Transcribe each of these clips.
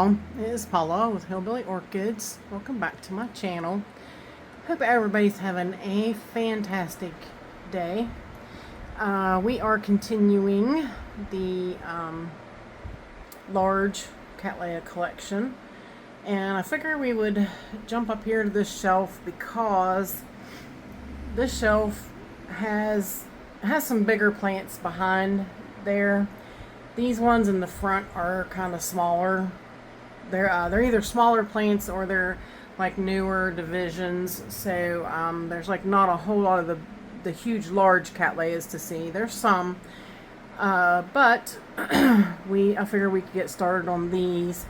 y'all. It is Paula with Hillbilly Orchids. Welcome back to my channel. Hope everybody's having a fantastic day. We are continuing the large Cattleya collection, and I figured we would jump up here to this shelf because this shelf has some bigger plants behind there. These ones in the front are kind of smaller. They're either smaller plants or they're like newer divisions. So there's like not a whole lot of the huge large Cattleyas to see. There's some, but I figured we could get started on these.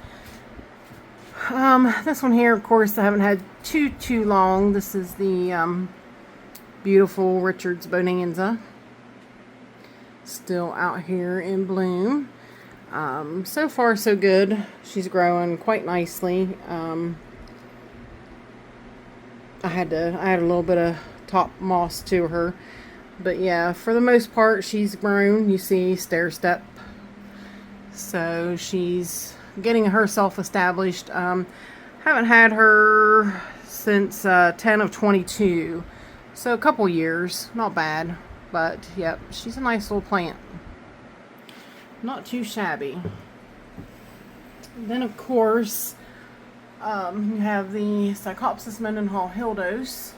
This one here, of course, I haven't had too long. This is the beautiful Richard's Bonanza. Still out here in bloom. So far so good. She's growing quite nicely. I had a little bit of top moss to her, but yeah, for the most part she's grown. You see stair step, so she's getting herself established. Haven't had her since 10 of 22, so a couple years. Not bad. But, yep, she's a nice little plant. Not too shabby. Then, of course, you have the Psychopsis Mendenhall Hildos,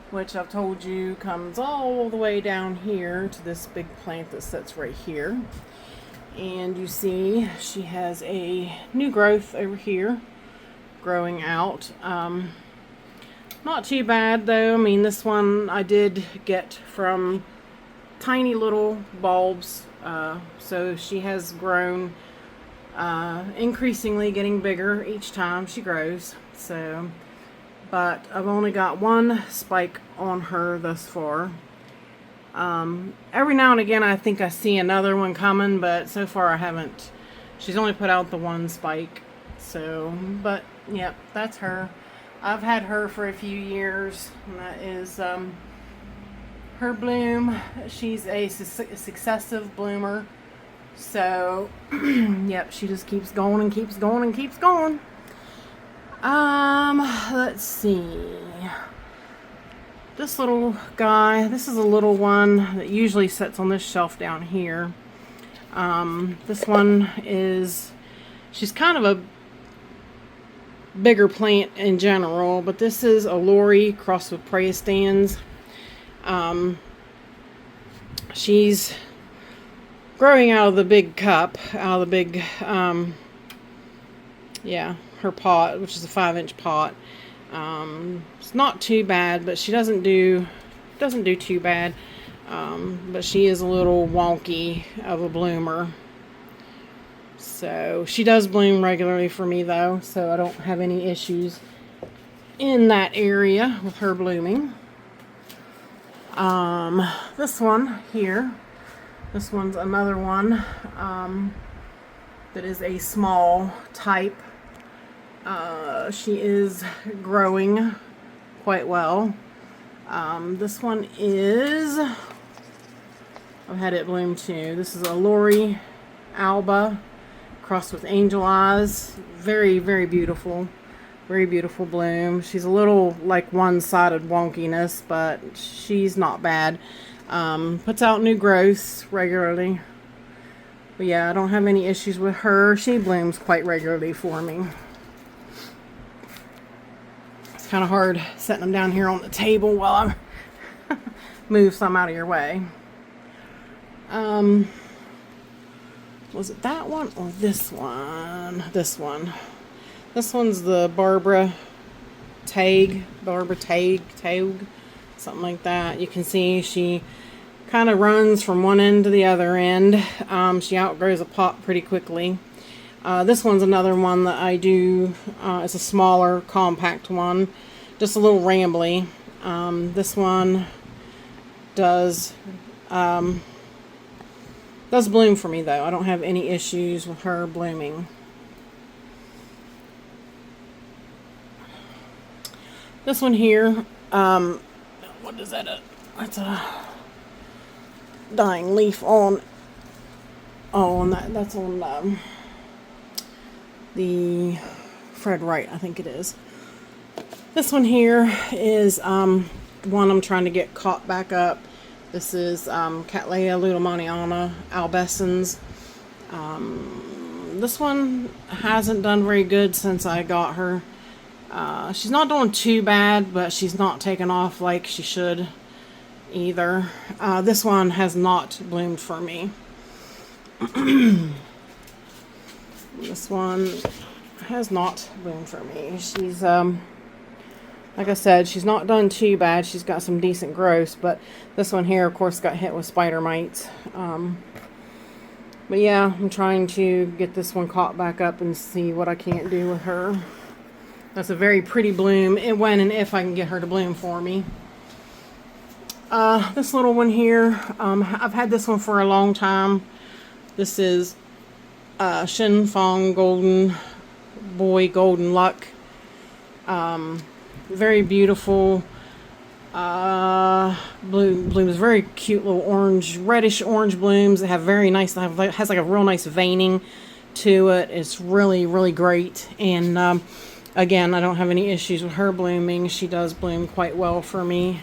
which I've told you comes all the way down here to this big plant that sits right here. And you see she has a new growth over here growing out. Not too bad, though. I mean, this one I did get from tiny little bulbs, so she has grown, increasingly getting bigger each time she grows. So, but I've only got one spike on her thus far. Every now and again I think I see another one coming, but so far I haven't. She's only put out the one spike. So, but yep, that's her. I've had her for a few years, and that is her bloom. She's a successive bloomer, so yep, she just keeps going and keeps going and keeps going. Let's see, this little guy, this is a little one that usually sits on this shelf down here. This one is, she's kind of a bigger plant in general, but this is a Lori crossed with Prayastans. She's growing out of the big cup, out of the big, yeah, her pot, which is a 5-inch pot. It's not too bad, but she doesn't do too bad. But she is a little wonky of a bloomer. So she does bloom regularly for me, though, so I don't have any issues in that area with her blooming. This one here, this one's another one that is a small type. She is growing quite well. This one is, I've had it bloom too. This is a Lori Alba crossed with Angel Eyes. Very, very beautiful. Very beautiful bloom. She's a little like one-sided wonkiness, but she's not bad. Puts out new growths regularly. But yeah, I don't have any issues with her. She blooms quite regularly for me. It's kind of hard setting them down here on the table while I move some out of your way. Was it that one or this one? This one. This one's the Barbara Tague, something like that. You can see she kind of runs from one end to the other end. She outgrows a pot pretty quickly. This one's another one that I do. It's a smaller, compact one, just a little rambly. This one does bloom for me, though. I don't have any issues with her blooming. This one here, what is that? That's a dying leaf on. Oh, and that's on the Fred Wright, I think it is. This one here is one I'm trying to get caught back up. This is Cattleya ludomaniana albescens. This one hasn't done very good since I got her. She's not doing too bad, but she's not taking off like she should either. This one has not bloomed for me. This one has not bloomed for me. She's like I said, she's not done too bad. She's got some decent growth, but this one here, of course, got hit with spider mites. But yeah, I'm trying to get this one caught back up and see what I can't do with her. That's a very pretty bloom, when and if I can get her to bloom for me. This little one here, I've had this one for a long time. This is Shin Fong Golden Boy Golden Luck. Very beautiful. Blooms, very cute little orange, reddish orange blooms. They have very nice, has like a real nice veining to it. It's really, really great. And again, I don't have any issues with her blooming. She does bloom quite well for me.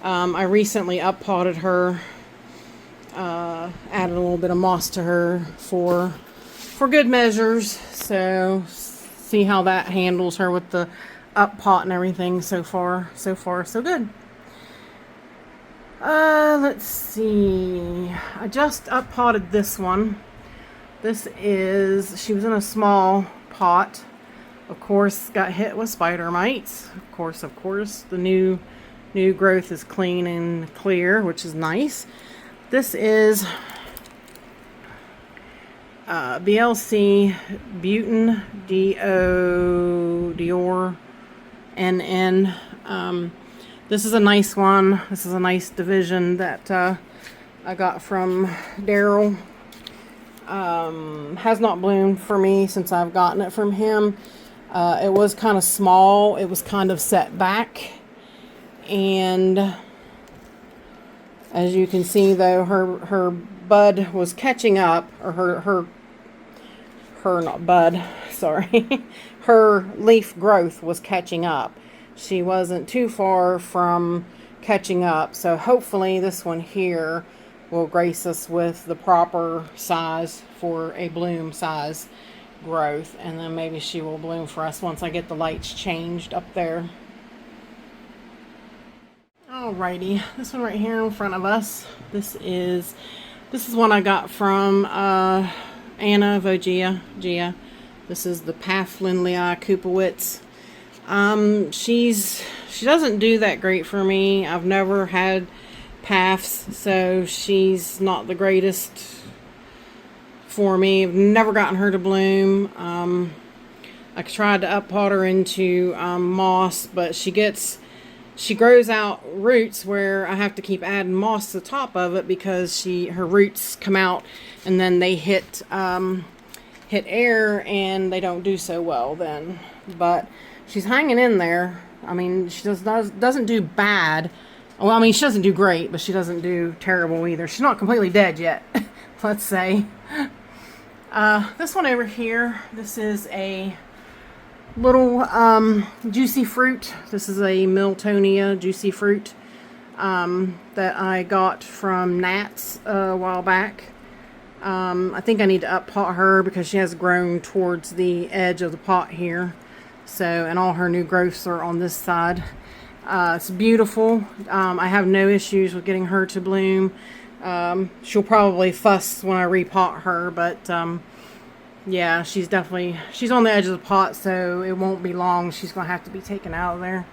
I recently up-potted her, added a little bit of moss to her for good measures. So see how that handles her with the up pot and everything. So far so good. Let's see. I just up potted this one. She was in a small pot. Of course, got hit with spider mites. Of course, the new growth is clean and clear, which is nice. This is BLC Button Dior NN. This is a nice one. This is a nice division that I got from Daryl. Has not bloomed for me since I've gotten it from him. It was kind of small. It was kind of set back. And as you can see, though, her bud was catching up, or her not bud, sorry. Her leaf growth was catching up. She wasn't too far from catching up, so hopefully this one here will grace us with the proper size for a bloom size growth, and then maybe she will bloom for us once I get the lights changed up there. Alrighty, this one right here in front of us, this is one I got from Anna Vogia. This is the Path Lindley Kupowitz. She doesn't do that great for me. I've never had paths, so she's not the greatest for me. I've never gotten her to bloom. I tried to up pot her into moss, but she grows out roots where I have to keep adding moss to the top of it because her roots come out and then they hit air and they don't do so well then. But she's hanging in there. I mean, she doesn't do bad. Well, I mean, she doesn't do great, but she doesn't do terrible either. She's not completely dead yet, let's say. This one over here, this is a little juicy fruit. This is a Miltonia juicy fruit that I got from Nat's a while back. I think I need to up pot her because she has grown towards the edge of the pot here. So, and all her new growths are on this side. It's beautiful. I have no issues with getting her to bloom. She'll probably fuss when I repot her, but yeah, she's on the edge of the pot, so it won't be long. She's going to have to be taken out of there.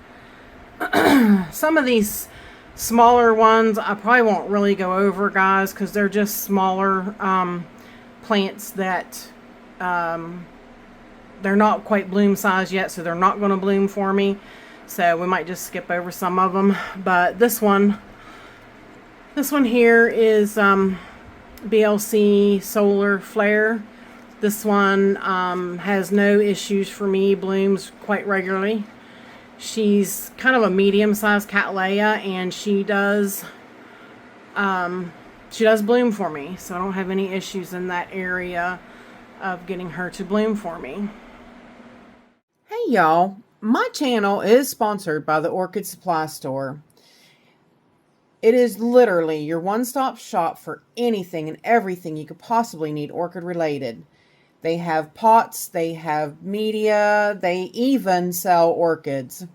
Some of these smaller ones I probably won't really go over, guys, because they're just smaller plants that they're not quite bloom size yet, so they're not going to bloom for me. So we might just skip over some of them. But this one here is BLC Solar Flare. This one has no issues for me, blooms quite regularly. She's kind of a medium-sized Cattleya, and she does bloom for me, so I don't have any issues in that area of getting her to bloom for me. Hey y'all, my channel is sponsored by the Orchid Supply Store. It is literally your one-stop shop for anything and everything you could possibly need orchid related. They have pots, they have media, they even sell orchids.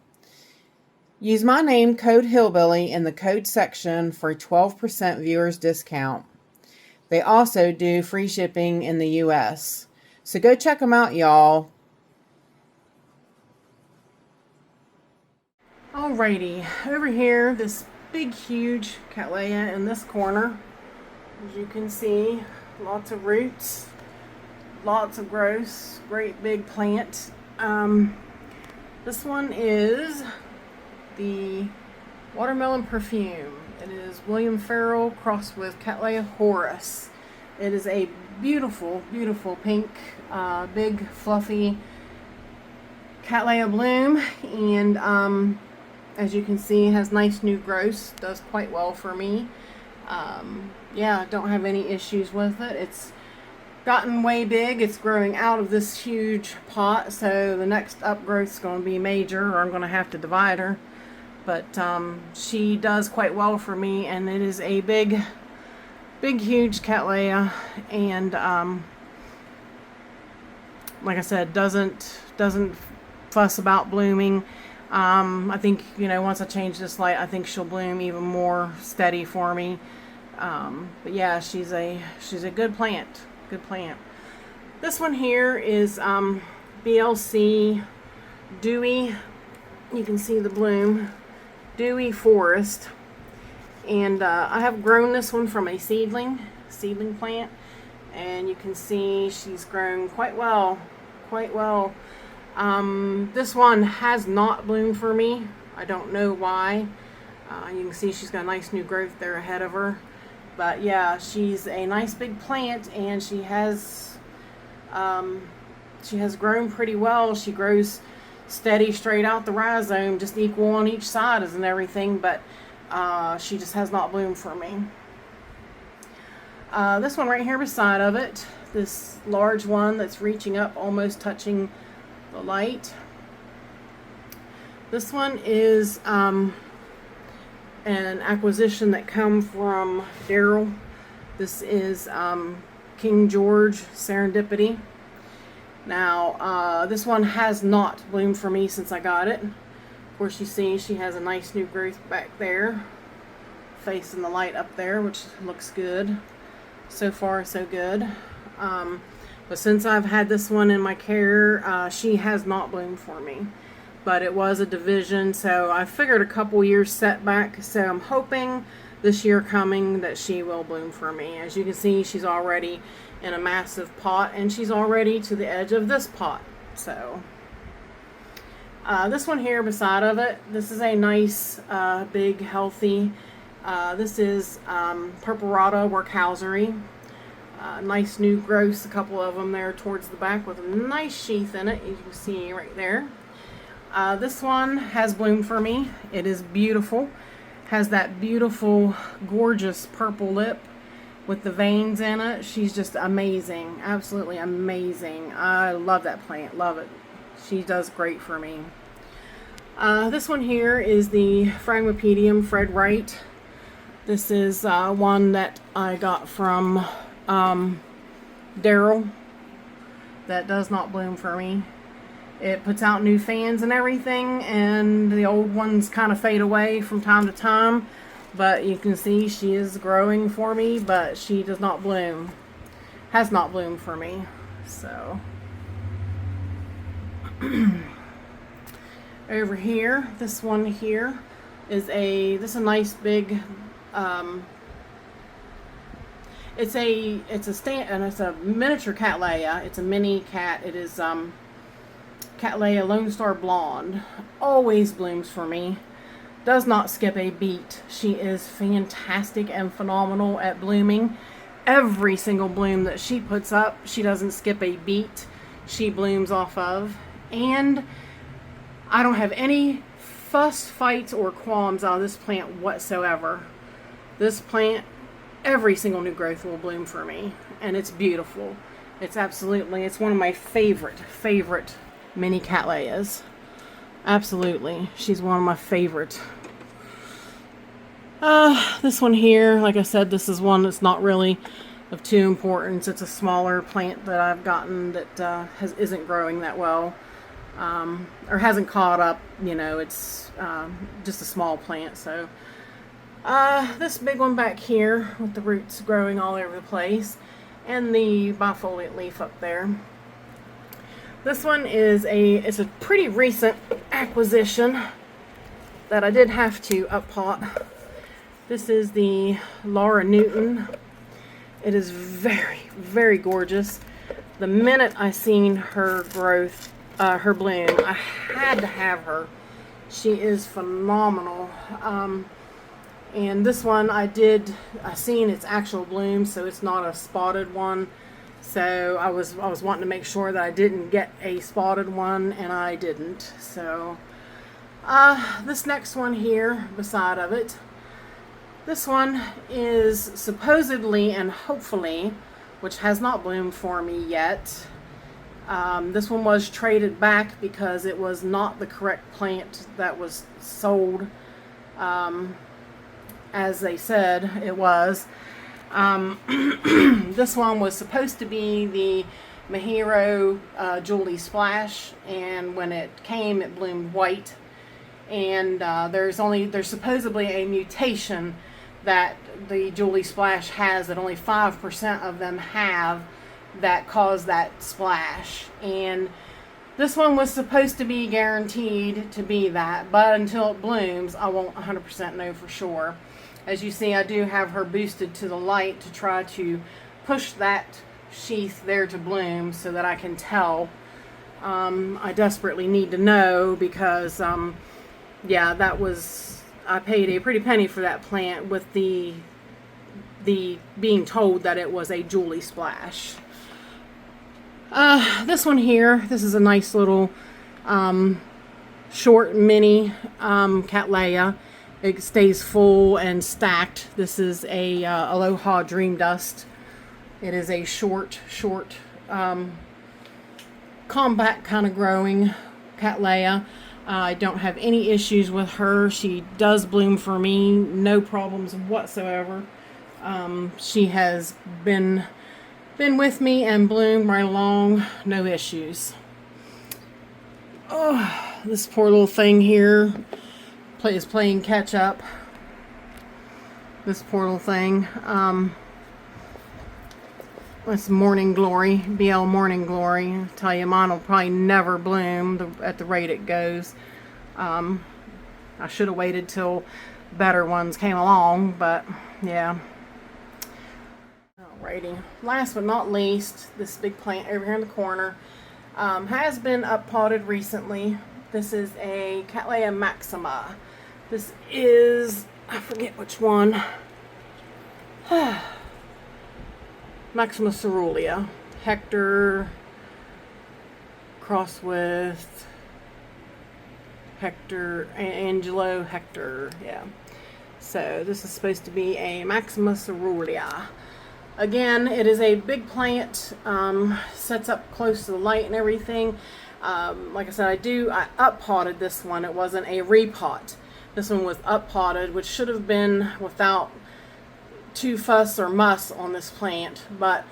Use my name, code Hillbilly, in the code section for a 12% viewers discount. They also do free shipping in the US. So go check them out, y'all. Alrighty, over here, this big, huge Cattleya in this corner. As you can see, lots of roots, lots of growth, great big plant. This one is the Watermelon Perfume. It is William Farrell crossed with Cattleya Horus. It is a beautiful, beautiful pink, big, fluffy Cattleya bloom, and as you can see, it has nice new growth, does quite well for me. Yeah, don't have any issues with it. It's gotten way big. It's growing out of this huge pot, so the next upgrowth is going to be major, or I'm going to have to divide her. But she does quite well for me, and it is a big, huge Cattleya, and like I said, doesn't fuss about blooming. I think, once I change this light, I think she'll bloom even more steady for me. But yeah, she's a good plant. Good plant. This one here is BLC Dewy. You can see the bloom. Dewy Forest. And I have grown this one from a seedling plant. And you can see she's grown quite well. This one has not bloomed for me. I don't know why. You can see she's got a nice new growth there ahead of her. But yeah, she's a nice big plant, and she has grown pretty well. She grows steady straight out the rhizome, just equal on each side and everything, but she just has not bloomed for me. This one right here beside of it, this large one that's reaching up, almost touching the light. This one is an acquisition that come from Daryl. This is King George Serendipity. Now this one has not bloomed for me since I got it. Of course, you see she has a nice new growth back there, facing the light up there, which looks good. So far, so good. But since I've had this one in my care, she has not bloomed for me. But it was a division, so I figured a couple years setback. So I'm hoping this year coming that she will bloom for me. As you can see, she's already in a massive pot, and she's already to the edge of this pot. So this one here beside of it, this is a nice, big, healthy. This is Purpurata Workhousery. Nice new growths, a couple of them there towards the back with a nice sheath in it, as you can see right there. This one has bloomed for me. It is beautiful. Has that beautiful, gorgeous purple lip with the veins in it. She's just amazing. Absolutely amazing. I love that plant. Love it. She does great for me. This one here is the Phragmipedium Fred Wright. This is one that I got from Daryl that does not bloom for me. It puts out new fans and everything, and the old ones kind of fade away from time to time, but you can see she is growing for me, but she does not bloom. Has not bloomed for me. So over here, this one here is a nice big it's a miniature Cattleya. It's a mini cat. It is Cattleya Lone Star Blonde. Always blooms for me. Does not skip a beat. She is fantastic and phenomenal at blooming. Every single bloom that she puts up, she doesn't skip a beat. She blooms off of. And I don't have any fuss, fights, or qualms out of this plant whatsoever. This plant, every single new growth will bloom for me, and it's beautiful. It's one of my favorite mini Cattleyas. Absolutely. She's one of my favorites. This one here, like I said, this is one that's not really of too importance. It's a smaller plant that I've gotten that isn't growing that well, or hasn't caught up. You know, it's just a small plant. So this big one back here with the roots growing all over the place, and the bifoliate leaf up there. This one is it's a pretty recent acquisition that I did have to up pot. This is the Laura Newton. It is very, very gorgeous. The minute I seen her growth, her bloom, I had to have her. She is phenomenal. And this one I seen its actual bloom, so it's not a spotted one. So I was wanting to make sure that I didn't get a spotted one, and I didn't. So this next one here beside of it, this one is supposedly and hopefully, which has not bloomed for me yet. This one was traded back because it was not the correct plant that was sold, as they said it was. This one was supposed to be the Mahiro Julie Splash, and when it came, it bloomed white. And there's supposedly a mutation that the Julie Splash has that only 5% of them have that cause that splash. And this one was supposed to be guaranteed to be that, but until it blooms, I won't 100% know for sure. As you see, I do have her boosted to the light to try to push that sheath there to bloom so that I can tell. I desperately need to know because, yeah, I paid a pretty penny for that plant with the being told that it was a Julie Splash. This one here, this is a nice little short mini Cattleya. It stays full and stacked. This is a Aloha Dream Dust. It is a short, compact kind of growing Cattleya. I don't have any issues with her. She does bloom for me, no problems whatsoever. She has been with me and bloomed right along, no issues. Oh, this poor little thing here is playing catch up. This poor little thing. That's Morning Glory, BL Morning Glory. I tell you, mine will probably never bloom at the rate it goes. I should have waited till better ones came along, but yeah. Alrighty. Last but not least, this big plant over here in the corner has been up potted recently. This is a Cattleya Maxima. This is, I forget which one. Maxima Cerulean. Hector cross with Hector, Angelo Hector, yeah. So this is supposed to be a Maxima Cerulean. Again, it is a big plant, sets up close to the light and everything. Like I said, I up potted this one. It wasn't a repot. This one was up potted, which should have been without too fuss or muss on this plant, but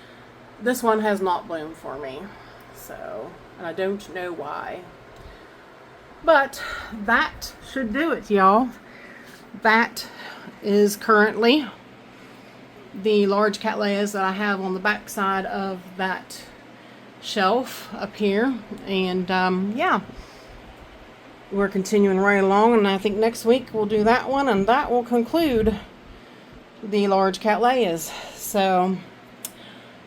this one has not bloomed for me. So, and I don't know why. But that should do it, y'all. That is currently the large Cattleyas that I have on the back side of that shelf up here. And yeah, we're continuing right along, and I think next week we'll do that one, and that will conclude the large Cattleyas. So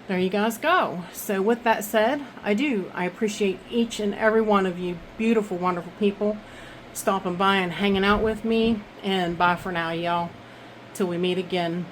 there you guys go. So with that said, I appreciate each and every one of you beautiful, wonderful people stopping by and hanging out with me. And bye for now, y'all, till we meet again.